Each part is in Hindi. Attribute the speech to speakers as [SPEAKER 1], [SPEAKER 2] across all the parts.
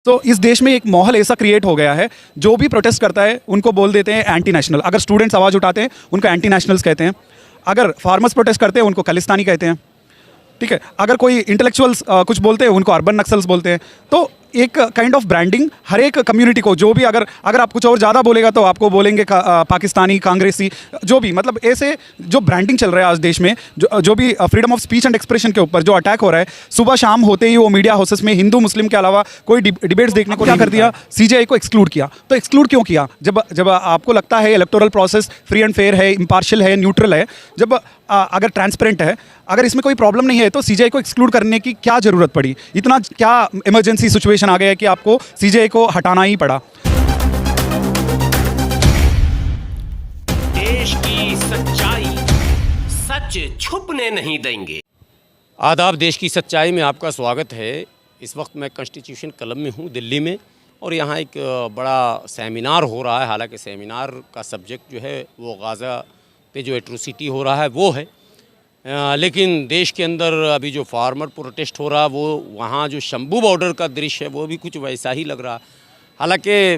[SPEAKER 1] तो इस देश में एक माहौल ऐसा क्रिएट हो गया है, जो भी प्रोटेस्ट करता है उनको बोल देते हैं एंटी नेशनल। अगर स्टूडेंट्स आवाज़ उठाते हैं उनको एंटी नेशनल्स कहते हैं, अगर फार्मर्स प्रोटेस्ट करते हैं उनको खालिस्तानी कहते हैं, ठीक है। अगर कोई इंटेलेक्चुअल्स कुछ बोलते हैं उनको अर्बन नक्सल्स बोलते हैं। तो एक काइंड ऑफ ब्रांडिंग हर एक कम्युनिटी को, जो भी अगर आप कुछ और ज़्यादा बोलेगा तो आपको बोलेंगे पाकिस्तानी, कांग्रेसी, जो भी, मतलब ऐसे जो ब्रांडिंग चल रहा है आज देश में, जो भी freedom of speech and expression के ऊपर जो अटैक हो रहा है, सुबह शाम होते ही वो मीडिया हाउसेस में हिंदू मुस्लिम के अलावा कोई डिबेट्स देखने को क्या कर दिया, सीजेआई को एक्सक्लूड किया। तो एक्सक्लूड क्यों किया? जब आपको लगता है electoral process free and fair है, इम्पार्शियल है, न्यूट्रल है, जब अगर ट्रांसपेरेंट है, अगर इसमें कोई प्रॉब्लम नहीं है, तो सीजेआई को एक्सक्लूड करने की क्या ज़रूरत पड़ी? इतना क्या इमरजेंसी सिचुएशन आ गया है कि आपको सीजेआई को हटाना ही पड़ा?
[SPEAKER 2] देश की सच्चाई सच छुपने नहीं देंगे।
[SPEAKER 3] आदाब, देश की सच्चाई में आपका स्वागत है। इस वक्त मैं कॉन्स्टिट्यूशन क्लब में हूँ दिल्ली में, और यहाँ एक बड़ा सेमिनार हो रहा है। हालांकि सेमिनार का सब्जेक्ट जो है वो गाज़ा पे जो एट्रोसिटी हो रहा है वो है, लेकिन देश के अंदर अभी जो फार्मर प्रोटेस्ट हो रहा है वो वहाँ जो शंभू बॉर्डर का दृश्य है वो भी कुछ वैसा ही लग रहा है। हालांकि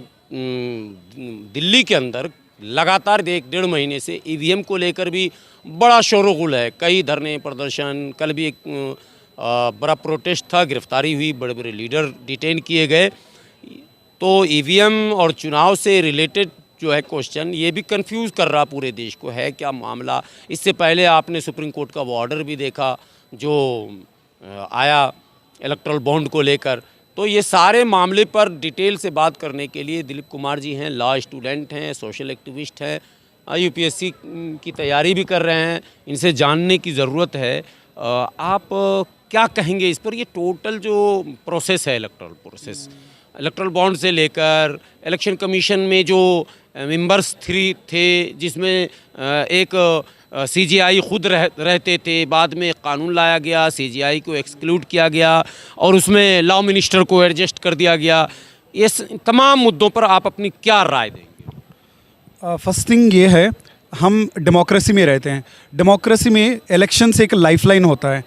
[SPEAKER 3] दिल्ली के अंदर लगातार 1-1.5 महीने से ईवीएम को लेकर भी बड़ा शोरगुल है। कई धरने प्रदर्शन, कल भी एक बड़ा प्रोटेस्ट था, गिरफ्तारी हुई, बड़े बड़े लीडर डिटेन किए गए। तो ईवीएम और चुनाव से रिलेटेड जो है क्वेश्चन ये भी कंफ्यूज कर रहा पूरे देश को, है क्या मामला। इससे पहले आपने सुप्रीम कोर्ट का वो ऑर्डर भी देखा जो आया इलेक्टोरल बॉन्ड को लेकर। तो ये सारे मामले पर डिटेल से बात करने के लिए दिलीप कुमार जी हैं, लॉ स्टूडेंट हैं, सोशल एक्टिविस्ट हैं, यूपीएससी की तैयारी भी कर रहे हैं। इनसे जानने की ज़रूरत है। आप क्या कहेंगे इस पर? ये टोटल जो प्रोसेस है, इलेक्टोरल प्रोसेस, इलेक्टोरल बॉन्ड से लेकर इलेक्शन कमीशन में जो मेंबर्स थे, जिसमें एक सीजेआई खुद रहते थे, बाद में कानून लाया गया, सीजेआई को एक्सक्लूड किया गया और उसमें लॉ मिनिस्टर को एडजस्ट कर दिया गया। ये तमाम मुद्दों पर आप अपनी क्या राय देंगे?
[SPEAKER 1] फर्स्ट थिंग ये है, हम डेमोक्रेसी में रहते हैं। डेमोक्रेसी में इलेक्शंस एक लाइफलाइन होता है।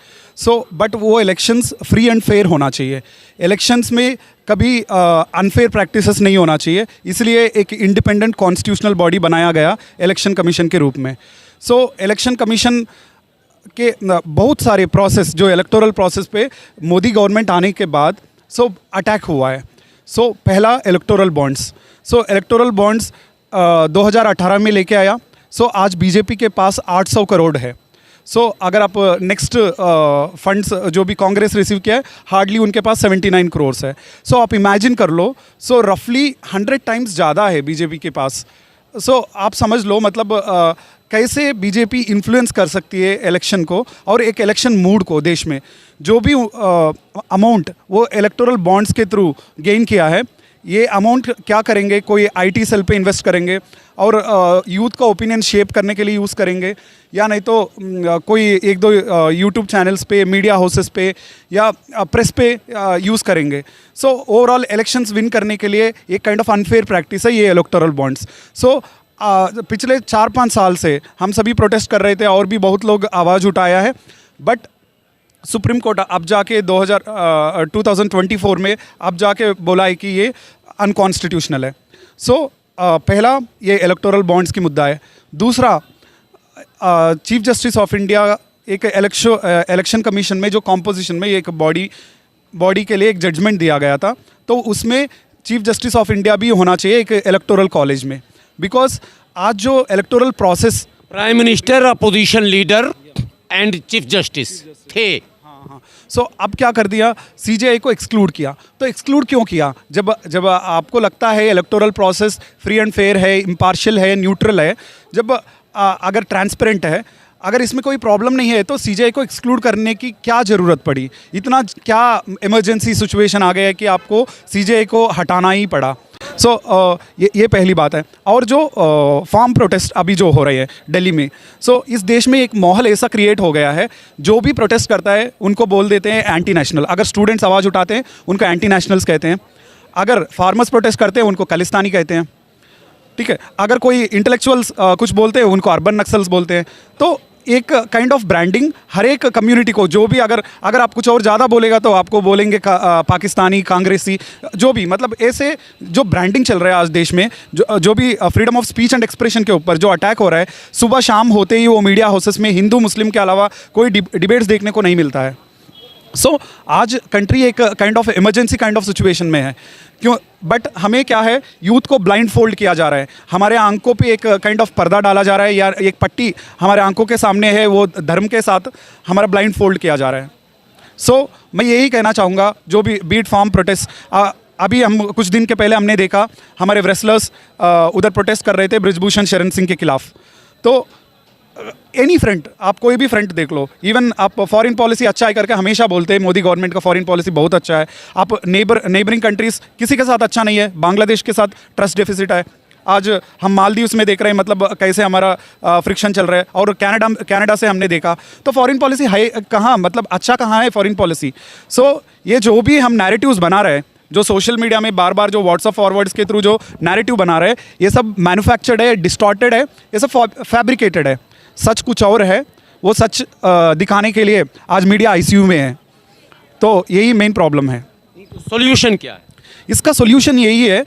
[SPEAKER 1] बट वो इलेक्शंस फ्री एंड फेयर होना चाहिए। इलेक्शंस में कभी अनफेयर प्रैक्टिसेस नहीं होना चाहिए, इसलिए एक इंडिपेंडेंट कॉन्स्टिट्यूशनल बॉडी बनाया गया इलेक्शन कमीशन के रूप में। इलेक्शन कमीशन के बहुत सारे प्रोसेस, जो इलेक्टोरल प्रोसेस पे मोदी गवर्नमेंट आने के बाद अटैक हुआ है। पहला इलेक्टोरल बॉन्ड्स। इलेक्टोरल बॉन्ड्स 2018 में लेके आया। आज बीजेपी के पास 800 करोड़ है। अगर आप नेक्स्ट फंड्स जो भी कांग्रेस रिसीव किया है, हार्डली उनके पास 79 करोड़ है। आप इमेजिन कर लो, रफली 100 टाइम्स ज़्यादा है बीजेपी के पास। आप समझ लो, मतलब कैसे बीजेपी इन्फ्लुएंस कर सकती है इलेक्शन को और एक इलेक्शन मूड को देश में। जो भी अमाउंट वो इलेक्टोरल बॉन्ड्स के थ्रू गेन किया है, ये अमाउंट क्या करेंगे? कोई आईटी सेल पे इन्वेस्ट करेंगे और यूथ का ओपिनियन शेप करने के लिए यूज़ करेंगे, या नहीं तो कोई 1-2 यूट्यूब चैनल्स पे, मीडिया हाउसेस पे या प्रेस पे यूज़ करेंगे। ओवरऑल इलेक्शंस विन करने के लिए एक काइंड ऑफ अनफेयर प्रैक्टिस है ये इलेक्टोरल बॉन्ड्स। पिछले 4-5 साल से हम सभी प्रोटेस्ट कर रहे थे और भी बहुत लोग आवाज़ उठाया है, बट सुप्रीम कोर्ट अब जाके 2024 में अब जाके बोला है कि ये अनकॉन्स्टिट्यूशनल है। पहला ये इलेक्टोरल बॉन्ड्स की मुद्दा है। दूसरा, चीफ जस्टिस ऑफ इंडिया एक इलेक्शन कमीशन में जो कॉम्पोजिशन में एक बॉडी के लिए एक जजमेंट दिया गया था, तो उसमें चीफ जस्टिस ऑफ इंडिया भी होना चाहिए एक इलेक्टोरल कॉलेज में। बिकॉज आज जो electoral process,
[SPEAKER 3] prime minister, opposition leader and chief justice थे।
[SPEAKER 1] अब क्या कर दिया? सीजेआई को एक्सक्लूड किया। तो एक्सक्लूड क्यों किया? जब आपको लगता है electoral process free and fair है, इम्पार्शियल है, न्यूट्रल है, जब अगर ट्रांसपेरेंट है, अगर इसमें कोई प्रॉब्लम नहीं है, तो सीजेआई को एक्सक्लूड करने की क्या ज़रूरत पड़ी? इतना क्या इमरजेंसी सिचुएशन आ गया है कि आपको सीजेआई को हटाना ही पड़ा? ये पहली बात है। और जो फार्म प्रोटेस्ट अभी जो हो रहे हैं दिल्ली में, इस देश में एक माहौल ऐसा क्रिएट हो गया है, जो भी प्रोटेस्ट करता है उनको बोल देते हैं एंटी नेशनल। अगर स्टूडेंट्स आवाज़ उठाते हैं उनको एंटी नेशनल्स कहते हैं, अगर फार्मर्स प्रोटेस्ट करते हैं उनको खालिस्तानी कहते हैं, ठीक है। अगर कोई इंटेलेक्चुअल्स कुछ बोलते हैं उनको अर्बन नक्सल्स बोलते हैं। तो एक काइंड ऑफ ब्रांडिंग हर एक कम्युनिटी को, जो भी अगर आप कुछ और ज़्यादा बोलेगा तो आपको बोलेंगे पाकिस्तानी, कांग्रेसी, जो भी, मतलब ऐसे जो ब्रांडिंग चल रहा है आज देश में, जो भी freedom of speech and expression के ऊपर जो अटैक हो रहा है, सुबह शाम होते ही वो मीडिया हाउसेस में हिंदू मुस्लिम के अलावा कोई डिबेट्स देखने को नहीं मिलता है। सो आज कंट्री एक kind of emergency kind of situation में है। क्यों? बट हमें क्या है, यूथ को ब्लाइंड फोल्ड किया जा रहा है, हमारे आंखों पे एक काइंड ऑफ पर्दा डाला जा रहा है, या एक पट्टी हमारे आंखों के सामने है, वो धर्म के साथ हमारा ब्लाइंड फोल्ड किया जा रहा है। सो मैं यही कहना चाहूँगा, जो भी बीट फार्म प्रोटेस्ट, अभी हम कुछ दिन के पहले हमने देखा हमारे रेसलर्स उधर प्रोटेस्ट कर रहे थे ब्रिजभूषण शरण सिंह के खिलाफ। तो एनी फ्रंट, आप कोई भी फ्रंट देख लो, इवन आप फॉरेन पॉलिसी अच्छा है करके हमेशा बोलते हैं मोदी गवर्नमेंट का फॉरेन पॉलिसी बहुत अच्छा है। आप नेबरिंग कंट्रीज़ किसी के साथ अच्छा नहीं है, बांग्लादेश के साथ ट्रस्ट डेफिसिट है, आज हम मालदीव्स में देख रहे हैं, मतलब कैसे हमारा फ्रिक्शन चल रहा है, और कनाडा से हमने देखा। तो फॉरेन पॉलिसी है कहाँ, मतलब अच्छा कहाँ है फॉरेन पॉलिसी। सो ये जो भी हम नैरेटिव्स बना रहे हैं, जो सोशल मीडिया में बार बार जो व्हाट्सअप फॉरवर्ड्स के थ्रू जो नैरेटिव बना रहे हैं, ये सब मैन्युफैक्चर्ड है, डिस्टॉर्टेड है, ये सब फैब्रिकेटेड है। सच कुछ और है, वो सच दिखाने के लिए आज मीडिया आईसीयू में है। तो यही मेन प्रॉब्लम है।
[SPEAKER 3] सॉल्यूशन क्या है
[SPEAKER 1] इसका? सॉल्यूशन यही है,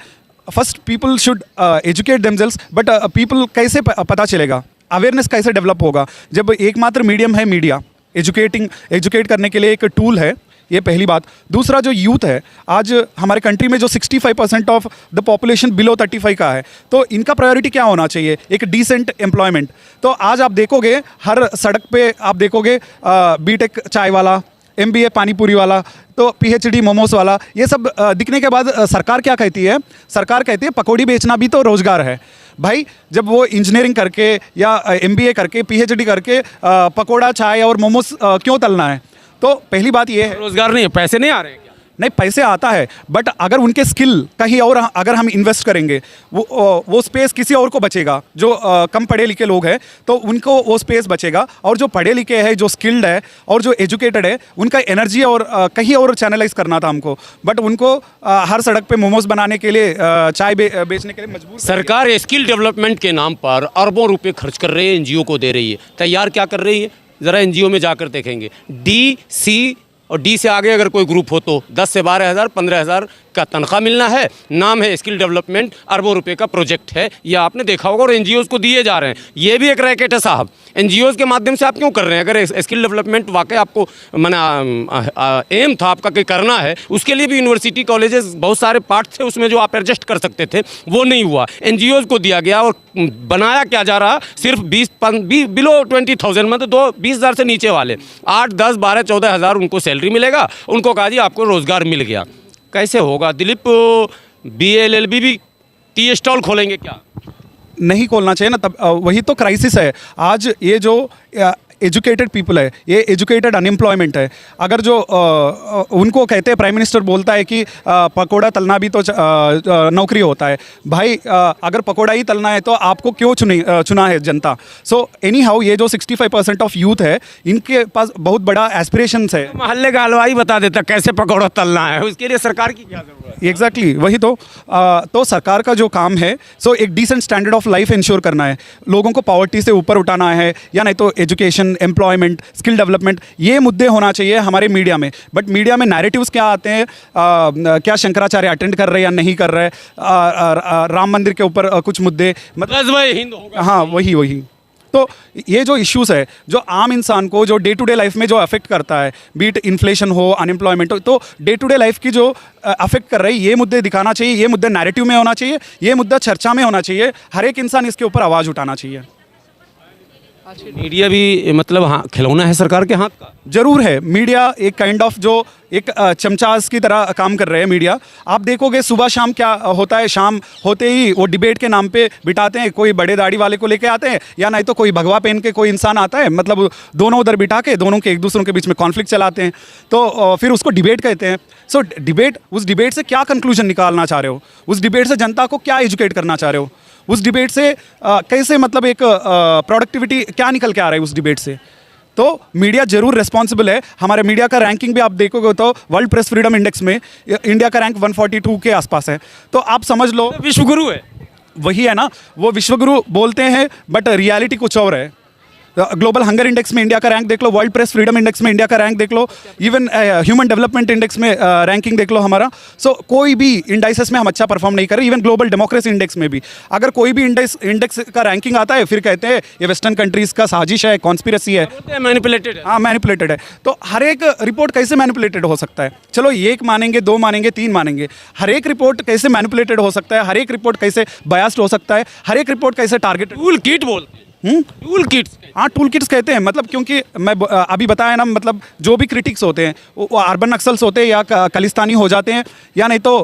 [SPEAKER 1] first people should educate themselves. But people कैसे पता चलेगा, अवेयरनेस कैसे डेवलप होगा, जब एकमात्र मीडियम है मीडिया, एजुकेट करने के लिए एक टूल है, ये पहली बात। दूसरा, जो यूथ है आज हमारे कंट्री में, जो 65% ऑफ द पॉपुलेशन बिलो 35 का है, तो इनका प्रायोरिटी क्या होना चाहिए? एक डिसेंट एम्प्लॉयमेंट। तो आज आप देखोगे हर सड़क पे आप देखोगे बीटेक चाय वाला, MBA पानीपुरी वाला, तो PhD मोमोस वाला, ये सब दिखने के बाद सरकार क्या कहती है? सरकार कहती है पकौड़ी बेचना भी तो रोज़गार है। भाई, जब वो इंजीनियरिंग करके या MBA करके PhD करके पकौड़ा, चाय और मोमोस क्यों तलना है? तो पहली बात ये है,
[SPEAKER 3] रोजगार नहीं है, पैसे नहीं आ रहे हैं क्या?
[SPEAKER 1] नहीं, पैसे आता है, बट अगर उनके स्किल कहीं और अगर हम इन्वेस्ट करेंगे, वो स्पेस किसी और को बचेगा। जो कम पढ़े लिखे लोग हैं तो उनको वो स्पेस बचेगा, और जो पढ़े लिखे हैं, जो स्किल्ड है और जो एजुकेटेड है, उनका एनर्जी और कहीं और चैनलाइज करना था हमको। बट उनको हर सड़क पे मोमोज बनाने के लिए, चाय बेचने के लिए मजबूर।
[SPEAKER 3] सरकार स्किल डेवलपमेंट के नाम पर अरबों रुपए खर्च कर रही है, NGO को दे रही है। तैयार क्या कर रही है? ज़रा NGO में जाकर देखेंगे, DC और D से आगे अगर कोई ग्रुप हो तो 10 से 12 हज़ार 15 हज़ार का तनख्वाह मिलना है। नाम है स्किल डेवलपमेंट, अरबों रुपए का प्रोजेक्ट है, ये आपने देखा होगा, और NGOs को दिए जा रहे हैं। ये भी एक रैकेट है साहब। NGOs के माध्यम से आप क्यों कर रहे हैं? अगर स्किल डेवलपमेंट वाकई आपको एम था आपका कि करना है, उसके लिए भी यूनिवर्सिटी, कॉलेजेस, बहुत सारे पार्ट थे उसमें जो आप एडजस्ट कर सकते थे, वो नहीं हुआ। NGOs को दिया गया, और बनाया क्या जा रहा? सिर्फ 20 बिलो 20,000, मतलब 20,000 से नीचे वाले 8, 10, 12, 14 हज़ार उनको सैलरी मिलेगा। उनको कहा जी आपको रोज़गार मिल गया। कैसे होगा? दिलीप BA LLB भी टी स्टॉल खोलेंगे क्या?
[SPEAKER 1] नहीं खोलना चाहिए ना, तब वही तो क्राइसिस है। आज ये जो एजुकेटेड पीपल है, ये एजुकेटेड अनएम्प्लॉयमेंट है। अगर जो उनको कहते हैं, प्राइम मिनिस्टर बोलता है कि पकोड़ा तलना भी तो नौकरी होता है। भाई, अगर पकोड़ा ही तलना है तो आपको क्यों चुना है जनता? सो एनी हाउ, ये जो 65% ऑफ यूथ है, इनके पास बहुत बड़ा एस्पिरेशंस है।
[SPEAKER 3] मोहल्ले का हलवाई बता देता कैसे पकौड़ा तलना है, उसके लिए सरकार की क्या जरूरत है?
[SPEAKER 1] एग्जैक्टली वही तो सरकार का जो काम है, सो एक decent standard of life ensure करना है, लोगों को पॉवर्टी से ऊपर उठाना है, या नहीं तो एजुकेशन, एम्प्लॉयमेंट, स्किल डेवलपमेंट, ये मुद्दे होना चाहिए हमारे मीडिया में। बट मीडिया में नैरेटिव्स क्या आते हैं? क्या शंकराचार्य अटेंड कर रहे हैं या नहीं कर रहे? राम मंदिर के ऊपर कुछ मुद्दे,
[SPEAKER 3] मतलब हिंद होगा।
[SPEAKER 1] हाँ, वही। तो ये जो इश्यूज़ है, जो आम इंसान को जो डे टू डे लाइफ में जो अफेक्ट करता है, बीट इन्फ्लेशन हो, अनएम्प्लॉयमेंट हो, तो डे टू डे लाइफ की जो अफेक्ट कर रही है, ये मुद्दे दिखाना चाहिए, ये मुद्दे नैरेटिव में होना चाहिए, ये मुद्दा चर्चा में होना चाहिए, हर एक इंसान इसके ऊपर आवाज़ उठाना चाहिए।
[SPEAKER 3] मीडिया भी मतलब हाँ खिलौना है सरकार के हाथ का?
[SPEAKER 1] जरूर है। मीडिया एक काइंड ऑफ जो एक चमचास की तरह काम कर रहे हैं मीडिया। आप देखोगे सुबह शाम क्या होता है, शाम होते ही वो डिबेट के नाम पे बिठाते हैं, कोई बड़े दाढ़ी वाले को लेके आते हैं, या नहीं तो कोई भगवा पहन के कोई इंसान आता है, मतलब दोनों उधर बिठा के दोनों के एक दूसरों के बीच में कॉन्फ्लिक्ट चलाते हैं, तो फिर उसको डिबेट कहते हैं। सो डिबेट, उस डिबेट से क्या कंक्लूजन निकालना चाह रहे हो? उस डिबेट से जनता को क्या एजुकेट करना चाह रहे हो? उस डिबेट से कैसे, मतलब एक प्रोडक्टिविटी क्या निकल के आ रहा है उस डिबेट से? तो मीडिया जरूर रिस्पॉन्सिबल है। हमारे मीडिया का रैंकिंग भी आप देखोगे तो वर्ल्ड प्रेस फ्रीडम इंडेक्स में इंडिया का रैंक 142 के आसपास है। तो आप समझ लो
[SPEAKER 3] विश्वगुरु है।
[SPEAKER 1] वही है ना, वो विश्वगुरु बोलते हैं, बट रियलिटी कुछ और है। ग्लोबल हंगर इंडेक्स में इंडिया का रैंक देख लो, वर्ल्ड प्रेस फ्रीडम इंडेक्स में इंडिया का रैंक देख लो, इवन ह्यूमन डेवलपमेंट इंडेक्स में रैंकिंग देख लो हमारा। सो कोई भी इंडाइसेस में हम अच्छा परफॉर्म नहीं कर रहे, इवन ग्लोबल डेमोक्रेसी इंडेक्स में भी अगर कोई भी इंडेक्स का रैंकिंग आता है फिर कहते हैं ये वेस्टर्न कंट्रीज का साजिश है, कॉन्स्पिरेसी है,
[SPEAKER 3] मैनिपुलेटेड है।
[SPEAKER 1] हाँ मैनिपुलेटेड है। तो हर एक रिपोर्ट कैसे मैनिपुलेटेड हो सकता है? चलो एक मानेंगे, दो मानेंगे, तीन मानेंगे, हर एक रिपोर्ट कैसे मैनिपुलेटेड हो सकता है? हर एक रिपोर्ट कैसे बायस्ड हो सकता है? हर एक रिपोर्ट कैसे टारगेटेड?
[SPEAKER 3] टूल किट बोलते हैं, टूल किट्स।
[SPEAKER 1] हाँ टूल किट्स कहते हैं, मतलब क्योंकि मैं अभी बताया ना, मतलब जो भी क्रिटिक्स होते हैं वो अर्बन नक्सल्स होते हैं या खालिस्तानी हो जाते हैं, या नहीं तो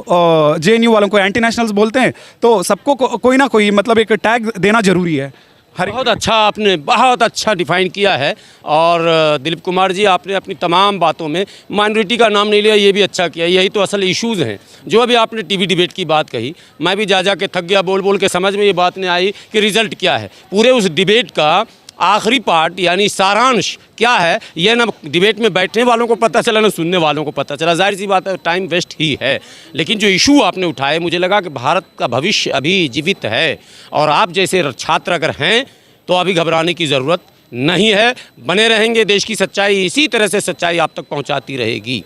[SPEAKER 1] JNU वालों को एंटी नेशनल्स बोलते हैं। तो सबको कोई ना कोई मतलब एक टैग देना जरूरी है।
[SPEAKER 3] बहुत अच्छा, आपने बहुत अच्छा डिफाइन किया है। और दिलीप कुमार जी, आपने अपनी तमाम बातों में माइनॉरिटी का नाम नहीं लिया, ये भी अच्छा किया। यही तो असल इश्यूज़ हैं। जो अभी आपने टीवी डिबेट की बात कही, मैं भी जा के थक गया, बोल बोल के समझ में ये बात नहीं आई कि रिज़ल्ट क्या है। पूरे उस डिबेट का आखिरी पार्ट यानी सारांश क्या है, यह ना डिबेट में बैठने वालों को पता चला, ना सुनने वालों को पता चला। जाहिर सी बात है, टाइम वेस्ट ही है। लेकिन जो इशू आपने उठाए, मुझे लगा कि भारत का भविष्य अभी जीवित है, और आप जैसे छात्र अगर हैं तो अभी घबराने की ज़रूरत नहीं है। बने रहेंगे, देश की सच्चाई इसी तरह से सच्चाई आप तक पहुंचाती रहेगी।